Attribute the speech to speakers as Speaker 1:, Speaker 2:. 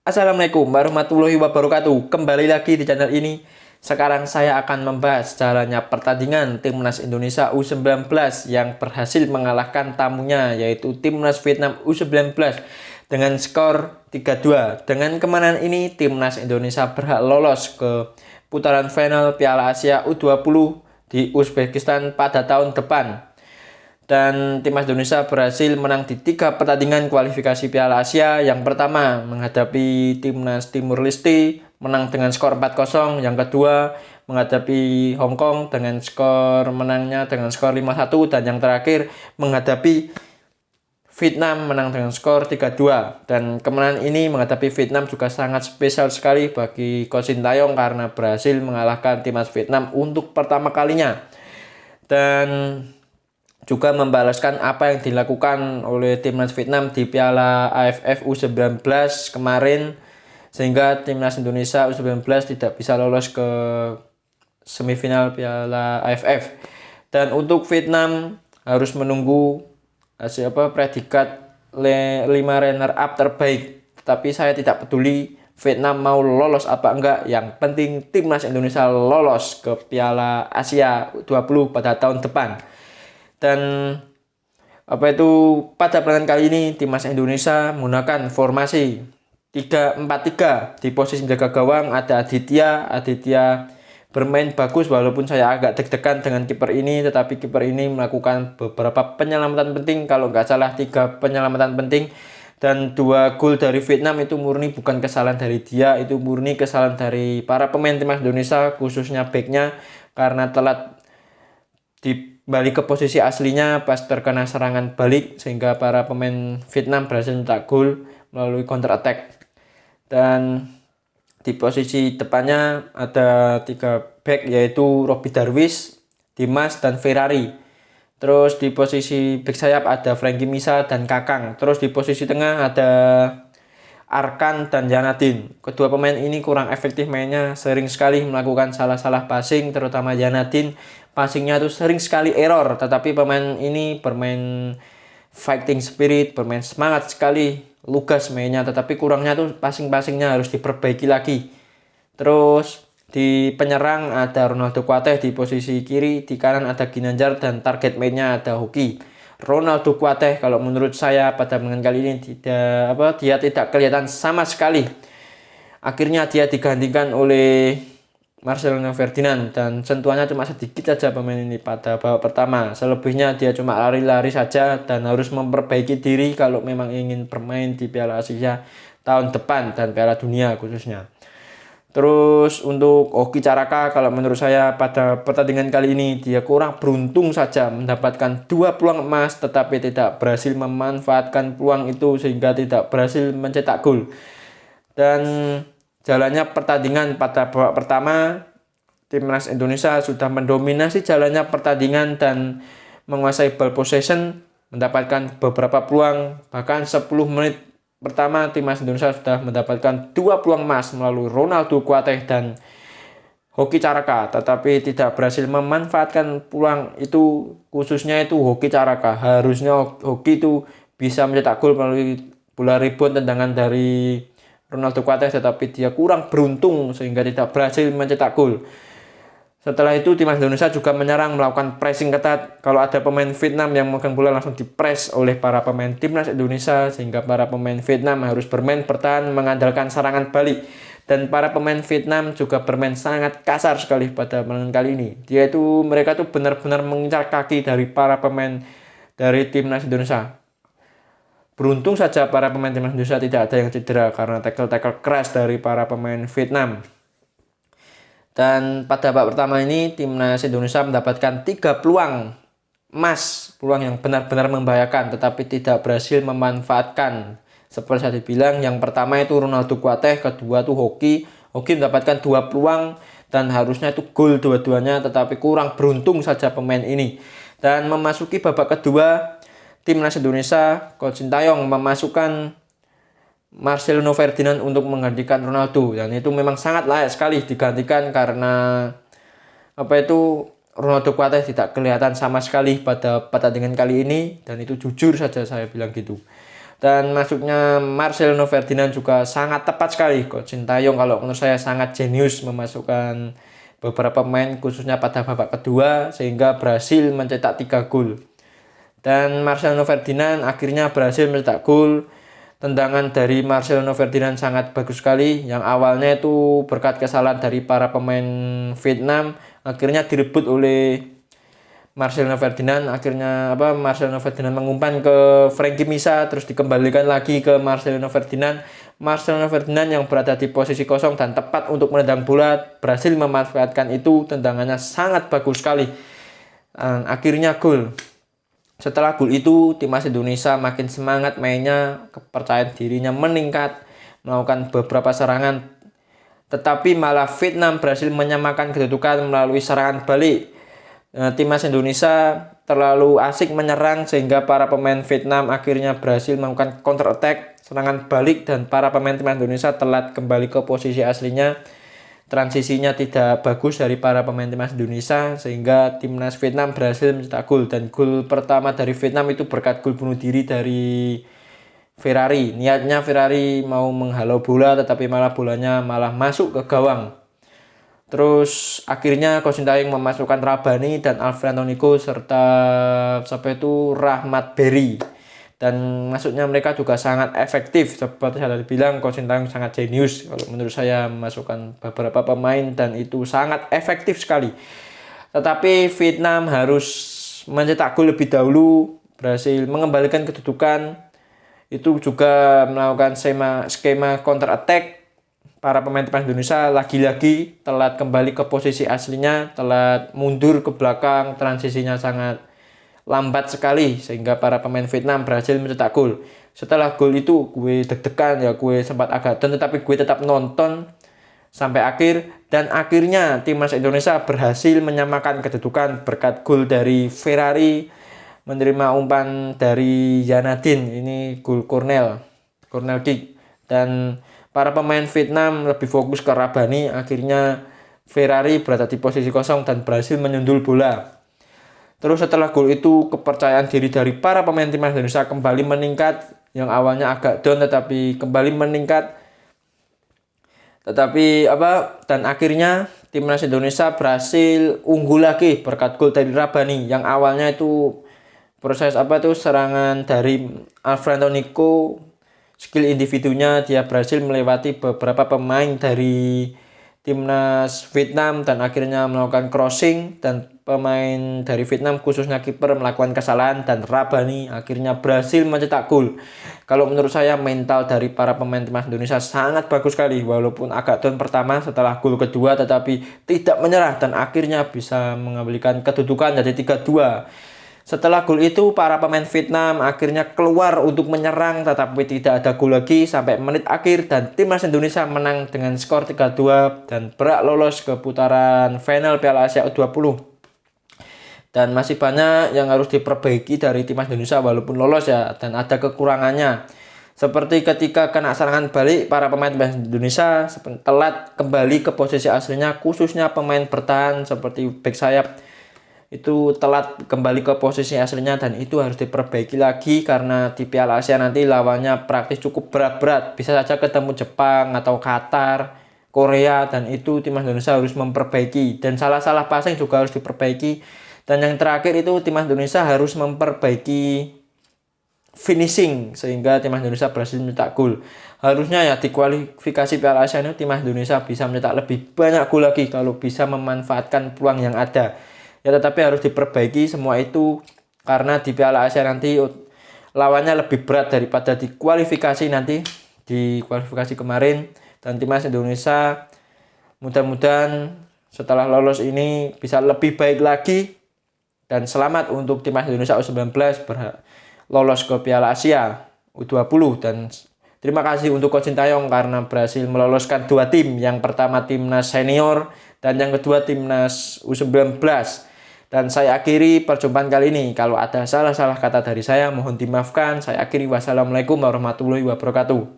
Speaker 1: Assalamualaikum warahmatullahi wabarakatuh. Kembali lagi di channel ini. Sekarang saya akan membahas jalannya pertandingan Timnas Indonesia U19 yang berhasil mengalahkan tamunya yaitu Timnas Vietnam U19 dengan skor 3-2. Dengan kemenangan ini Timnas Indonesia berhak lolos ke putaran final Piala Asia U20 di Uzbekistan pada tahun depan. Dan Timnas Indonesia berhasil menang di 3 pertandingan kualifikasi Piala Asia. Yang pertama menghadapi Timnas Timur Leste menang dengan skor 4-0. Yang kedua menghadapi Hong Kong dengan skor menangnya dengan skor 5-1. Dan yang terakhir menghadapi Vietnam menang dengan skor 3-2. Dan kemenangan ini menghadapi Vietnam juga sangat spesial sekali bagi Coach Sintayong karena berhasil mengalahkan Timnas Vietnam untuk pertama kalinya. Dan juga membalaskan apa yang dilakukan oleh Timnas Vietnam di Piala AFF U19 kemarin, sehingga Timnas Indonesia U19 tidak bisa lolos ke semifinal Piala AFF. Dan untuk Vietnam harus menunggu hasil predikat 5 runner up terbaik. Tapi saya tidak peduli Vietnam mau lolos apa enggak, yang penting Timnas Indonesia lolos ke Piala Asia U20 pada tahun depan. Dan pada pertandingan kali ini Timnas Indonesia menggunakan formasi 3-4-3. Di posisi menjaga gawang ada Aditya bermain bagus walaupun saya agak deg-degan dengan kiper ini, tetapi kiper ini melakukan beberapa penyelamatan penting, kalau nggak salah 3 penyelamatan penting. Dan 2 gol dari Vietnam itu murni bukan kesalahan dari dia, itu murni kesalahan dari para pemain Timnas Indonesia, khususnya backnya, karena telat balik ke posisi aslinya pas terkena serangan balik, sehingga para pemain Vietnam berhasil mencetak gol melalui counter attack. Dan di posisi depannya ada 3 back yaitu Robby Darwish, Dimas, dan Ferrari. Terus di posisi back sayap ada Frankie Misa dan Kakang. Terus di posisi tengah ada Arkan dan Janadin. Kedua pemain ini kurang efektif mainnya, sering sekali melakukan salah-salah passing, terutama Janadin. Passingnya tuh sering sekali error, tetapi pemain ini bermain fighting spirit, bermain semangat sekali, lugas mainnya, tetapi kurangnya tuh passing-passingnya harus diperbaiki lagi. Terus di penyerang ada Ronaldo Kuateh di posisi kiri, di kanan ada Ginanjar, dan target mainnya ada Hoki. Ronaldo Kuateh kalau menurut saya pada pertandingan kali ini dia tidak kelihatan sama sekali. Akhirnya dia digantikan oleh Marcelino Ferdinand, dan sentuhannya cuma sedikit saja pemain ini pada babak pertama. Selebihnya dia cuma lari-lari saja dan harus memperbaiki diri kalau memang ingin bermain di Piala Asia tahun depan dan Piala Dunia khususnya. Terus untuk Hoki Caraka kalau menurut saya pada pertandingan kali ini dia kurang beruntung saja, mendapatkan 2 peluang emas tetapi tidak berhasil memanfaatkan peluang itu sehingga tidak berhasil mencetak gol. Dan jalannya pertandingan pada babak pertama Timnas Indonesia sudah mendominasi jalannya pertandingan dan menguasai ball possession, mendapatkan beberapa peluang, bahkan 10 menit pertama Timnas Indonesia sudah mendapatkan 2 peluang emas melalui Ronaldo Kuateh dan Hoki Caraka, tetapi tidak berhasil memanfaatkan peluang itu, khususnya itu Hoki Caraka. Harusnya Hoki itu bisa mencetak gol melalui bola rebound tendangan dari Ronaldo Kuateh, tetapi dia kurang beruntung sehingga tidak berhasil mencetak gol. Setelah itu Timnas Indonesia juga menyerang, melakukan pressing ketat. Kalau ada pemain Vietnam yang memegang bola langsung dipres oleh para pemain Timnas Indonesia, sehingga para pemain Vietnam harus bermain bertahan mengandalkan serangan balik. Dan para pemain Vietnam juga bermain sangat kasar sekali pada pertandingan kali ini. Mereka tuh benar-benar mengincar kaki dari para pemain dari Timnas Indonesia. Beruntung saja para pemain Timnas Indonesia tidak ada yang cedera karena tackle-tackle keras dari para pemain Vietnam. Dan pada babak pertama ini Timnas Indonesia mendapatkan 3 peluang emas, peluang yang benar-benar membahayakan tetapi tidak berhasil memanfaatkan. Seperti saya dibilang, yang pertama itu Ronaldo Kuateh, kedua itu Hoki mendapatkan 2 peluang dan harusnya itu gol dua-duanya, tetapi kurang beruntung saja pemain ini. Dan memasuki babak kedua, Timnas Indonesia, Coach Sintayong memasukkan Marcelino Ferdinand untuk menggantikan Ronaldo, dan itu memang sangat layak sekali digantikan karena Ronaldo Kuateh tidak kelihatan sama sekali pada pertandingan kali ini, dan itu jujur saja saya bilang gitu. Dan masuknya Marcelino Ferdinand juga sangat tepat sekali. Coach Sintayong kalau menurut saya sangat jenius memasukkan beberapa pemain khususnya pada babak kedua sehingga berhasil mencetak 3 gol. Dan Marcelino Ferdinand akhirnya berhasil mencetak gol. Tendangan dari Marcelino Ferdinand sangat bagus sekali. Yang awalnya itu berkat kesalahan dari para pemain Vietnam akhirnya direbut oleh Marcelino Ferdinand. Akhirnya Marcelino Ferdinand mengumpan ke Frankie Misa, terus dikembalikan lagi ke Marcelino Ferdinand. Marcelino Ferdinand yang berada di posisi kosong dan tepat untuk menendang bola berhasil memanfaatkan itu. Tendangannya sangat bagus sekali. Akhirnya gol. Setelah gol itu, timnas Indonesia makin semangat mainnya, kepercayaan dirinya meningkat, melakukan beberapa serangan. Tetapi malah Vietnam berhasil menyamakan kedudukan melalui serangan balik. Timnas Indonesia terlalu asik menyerang sehingga para pemain Vietnam akhirnya berhasil melakukan counter attack, serangan balik, dan para pemain timnas Indonesia telat kembali ke posisi aslinya. Transisinya tidak bagus dari para pemain timnas Indonesia sehingga timnas Vietnam berhasil mencetak gol, dan gol pertama dari Vietnam itu berkat gol bunuh diri dari Ferrari. Niatnya Ferrari mau menghalau bola tetapi malah bolanya malah masuk ke gawang. Terus akhirnya Coach Sintayong memasukkan Rabani dan Alfredo Nico serta Rahmat Berry. Dan masuknya mereka juga sangat efektif. Seperti saya tadi bilang, Coach Sintayong sangat jenius. Kalau menurut saya memasukkan beberapa pemain dan itu sangat efektif sekali. Tetapi Vietnam harus mencetak gol lebih dahulu, berhasil mengembalikan kedudukan. Itu juga melakukan skema counter attack. Para pemain timnas Indonesia lagi-lagi telat kembali ke posisi aslinya, telat mundur ke belakang, transisinya sangat lambat sekali sehingga para pemain Vietnam berhasil mencetak gol. Setelah gol itu gue deg-degan ya, gue sempat agak down tetapi gue tetap nonton sampai akhir, dan akhirnya timnas Indonesia berhasil menyamakan kedudukan berkat gol dari Ferrari menerima umpan dari Yanadin. Ini gol corner kick, dan para pemain Vietnam lebih fokus ke Rabani. Akhirnya Ferrari berada di posisi kosong dan berhasil menyundul bola. Terus setelah gol itu kepercayaan diri dari para pemain timnas Indonesia kembali meningkat. Yang awalnya agak down tetapi kembali meningkat. Dan akhirnya timnas Indonesia berhasil unggul lagi berkat gol dari Rabani. Yang awalnya itu serangan dari Alfredo Nico, skill individunya dia berhasil melewati beberapa pemain dari timnas Vietnam dan akhirnya melakukan crossing, dan pemain dari Vietnam khususnya kiper melakukan kesalahan dan Rabani akhirnya berhasil mencetak gol. Kalau menurut saya mental dari para pemain timnas Indonesia sangat bagus sekali, walaupun agak down pertama setelah gol kedua tetapi tidak menyerah dan akhirnya bisa mengambilkan kedudukan jadi 3-2. Setelah gol itu, para pemain Vietnam akhirnya keluar untuk menyerang tetapi tidak ada gol lagi sampai menit akhir, dan timnas Indonesia menang dengan skor 3-2 dan berhak lolos ke putaran final Piala Asia U20. Dan masih banyak yang harus diperbaiki dari timnas Indonesia walaupun lolos ya, dan ada kekurangannya. Seperti ketika kena serangan balik, para pemain timnas Indonesia telat kembali ke posisi aslinya, khususnya pemain bertahan seperti bek sayap itu telat kembali ke posisi aslinya, dan itu harus diperbaiki lagi karena di Piala Asia nanti lawannya praktis cukup berat-berat, bisa saja ketemu Jepang atau Qatar, Korea, dan itu timnas Indonesia harus memperbaiki, dan salah-salah passing juga harus diperbaiki. Dan yang terakhir itu timnas Indonesia harus memperbaiki finishing sehingga timnas Indonesia berhasil mencetak gol. Harusnya ya di kualifikasi Piala Asia ini timnas Indonesia bisa mencetak lebih banyak gol lagi kalau bisa memanfaatkan peluang yang ada. Ya, tetapi harus diperbaiki semua itu karena di Piala Asia nanti lawannya lebih berat daripada di kualifikasi nanti, di kualifikasi kemarin. Dan timnas Indonesia mudah-mudahan setelah lolos ini bisa lebih baik lagi, dan selamat untuk timnas Indonesia U19 lolos ke Piala Asia U20. Dan terima kasih untuk Coach Sintayong karena berhasil meloloskan 2 tim, yang pertama timnas senior dan yang kedua timnas U19. Dan saya akhiri perjumpaan kali ini. Kalau ada salah-salah kata dari saya, mohon dimaafkan. Saya akhiri. Wassalamualaikum warahmatullahi wabarakatuh.